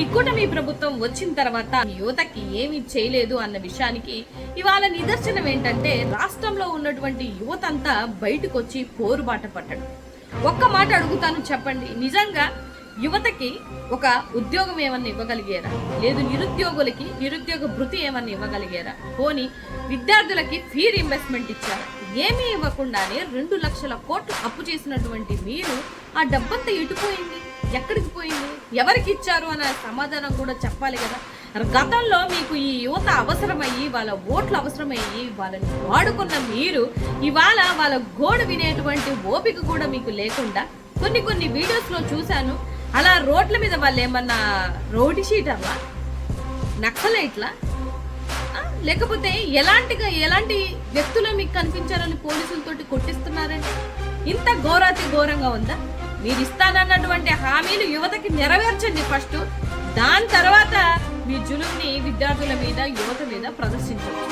ఈ కూటమి ప్రభుత్వం వచ్చిన తర్వాత యువతకి ఏమీ చేయలేదు అన్న విషయానికి ఇవాళ నిదర్శనం ఏంటంటే రాష్ట్రంలో ఉన్నటువంటి యువత అంతా బయటకు వచ్చి పోరుబాట పట్టడం. ఒక్క మాట అడుగుతాను, చెప్పండి, నిజంగా యువతకి ఒక ఉద్యోగం ఏమన్నా ఇవ్వగలిగారా? లేదు, నిరుద్యోగులకి నిరుద్యోగ భృతి ఏమన్నా ఇవ్వగలిగారా? పోనీ విద్యార్థులకి ఫీ రీఇంబర్స్మెంట్ ఇచ్చారా? ఏమీ ఇవ్వకుండానే 2 లక్షల కోట్లు అప్పు చేసినటువంటి మీరు ఆ డబ్బంతా ఎటుపోయింది, ఎక్కడికి పోయింది, ఎవరికి ఇచ్చారు అన్న సమాధానం కూడా చెప్పాలి కదా. గతంలో మీకు ఈ యువత అవసరమయ్యి వాళ్ళ ఓట్లు అవసరమయ్యి వాళ్ళని వాడుకున్న మీరు ఇవాళ వాళ్ళ గోడు వినేటువంటి ఓపిక కూడా మీకు లేకుండా కొన్ని వీడియోస్ లో చూశాను. అలా రోడ్ల మీద వాళ్ళు ఏమన్నా రోడ్డు షీటర్లా, నక్సలైట్లా, లేకపోతే ఎలాంటి వ్యక్తులు మీకు కనిపించారని పోలీసులతోటి కొట్టిస్తున్నారంటే ఇంత ఘోరాతి ఘోరంగా ఉందా? మీరు ఇస్తానన్నటువంటి హామీలు యువతకి నెరవేర్చండి ఫస్ట్, దాని తర్వాత మీ జులుంని విద్యార్థుల మీద యువత మీద ప్రదర్శించండి.